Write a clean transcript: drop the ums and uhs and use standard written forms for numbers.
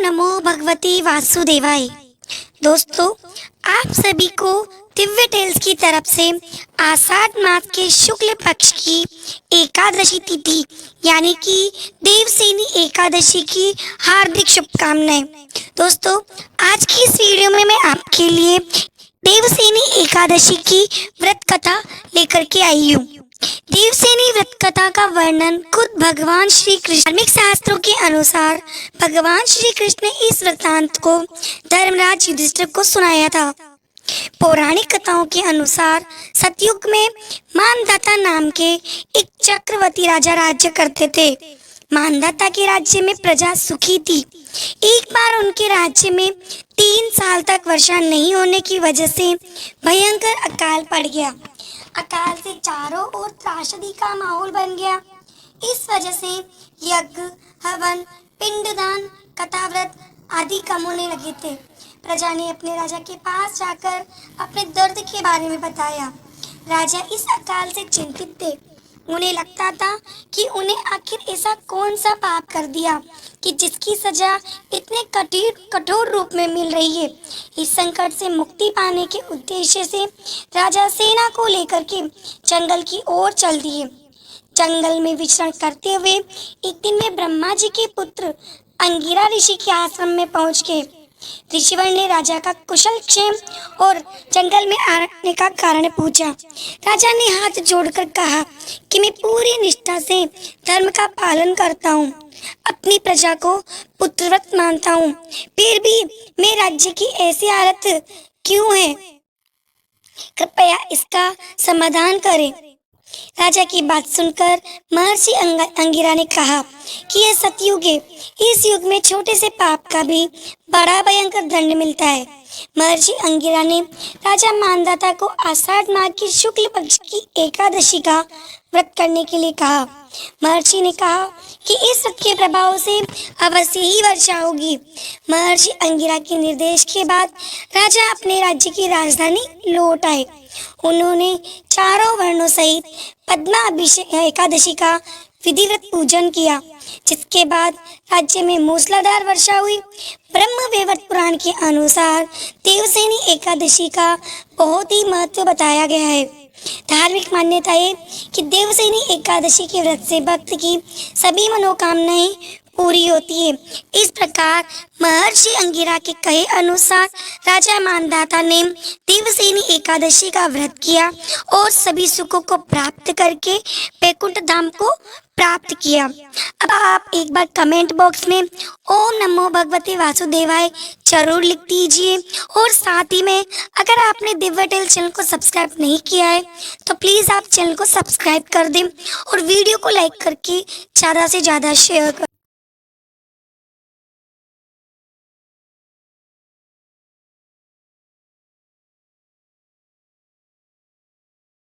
नमो भगवते वासुदेवाय। दोस्तों, आप सभी को दिव्य टेल्स की तरफ से आषाढ़ मास के शुक्ल पक्ष की एकादशी तिथि यानी कि देवसेनी एकादशी की हार्दिक शुभकामनाएं। दोस्तों, आज की इस वीडियो में मैं आपके लिए देवसेनी एकादशी की व्रत कथा लेकर के आई हूँ। देवसेनी व्रत कथा का वर्णन खुद भगवान श्री कृष्ण धार्मिक शास्त्रों के अनुसार भगवान श्री कृष्ण ने इस वृत्तांत को धर्मराज युधिष्ठिर को सुनाया था। पौराणिक कथाओं के अनुसार सतयुग में मानधाता नाम के एक चक्रवर्ती राजा राज्य करते थे। मानधाता के राज्य में प्रजा सुखी थी। एक बार उनके राज्य में 3 साल तक वर्षा नहीं होने की वजह से भयंकर अकाल पड़ गया। अकाल से चारों ओर त्रासदी का माहौल बन गया। इस वजह से यज्ञ, हवन, पिंडदान, कथाव्रत आदि कम होने लगे थे। प्रजा ने अपने राजा के पास जाकर अपने दर्द के बारे में बताया। राजा इस अकाल से चिंतित थे। उन्हें लगता था कि उन्हें आखिर ऐसा कौन सा पाप कर दिया कि जिसकी सजा इतने कठोर रूप में मिल रही है। इस संकट से मुक्ति पाने के उद्देश्य से राजा सेना को लेकर के जंगल की ओर चल दिए। जंगल में विचरण करते हुए एक दिन वे ब्रह्मा जी के पुत्र अंगिरा ऋषि के आश्रम में पहुंच गए। ऋषिवर ने राजा का कुशल क्षेम और जंगल में आने का कारण पूछा। राजा ने हाथ जोड़कर कहा कि मैं पूरी निष्ठा से धर्म का पालन करता हूँ, अपनी प्रजा को पुत्रव्रत मानता हूँ, फिर भी मेरे राज्य की ऐसी हालत क्यों है? कृपया इसका समाधान करें। राजा की बात सुनकर महर्षि अंगिरा ने कहा कि यह सतयुग है। इस युग में छोटे से पाप का भी बड़ा भयंकर दंड मिलता है। महर्षि अंगिरा ने राजा मानधाता को आषाढ़ माह की शुक्ल पक्ष की एकादशी का व्रत करने के लिए कहा। महर्षि ने कहा कि इस व्रत के प्रभाव से अवश्य ही वर्षा होगी। महर्षि अंगिरा के निर्देश के बाद राजा अपने राज्य की राजधानी लौट आए। उन्होंने चारों वर्णों सहित पद्मा अभिषेक एकादशी का विधिवत पूजन किया, जिसके बाद राज्य में मूसलाधार वर्षा हुई। ब्रह्म वैवर्त पुराण के अनुसार देवसेनी एकादशी का बहुत ही महत्व बताया गया है। धार्मिक मान्यता है कि देवसेनी एकादशी के व्रत से भक्त की सभी मनोकामनाएं पूरी होती है। इस प्रकार महर्षि अंगिरा के कहे अनुसार राजा मानधाता ने देवसेनी एकादशी का व्रत किया और सभी सुखों को प्राप्त करके वैकुंठ धाम को प्राप्त किया। अब आप एक बार कमेंट बॉक्स में ओम नमो भगवते वासुदेवाय जरूर लिख दीजिए और साथ ही में अगर आपने दिव्य टेल चैनल को सब्सक्राइब नहीं किया है तो प्लीज़ आप चैनल को सब्सक्राइब कर दें और वीडियो को लाइक करके ज़्यादा से ज़्यादा शेयर करें।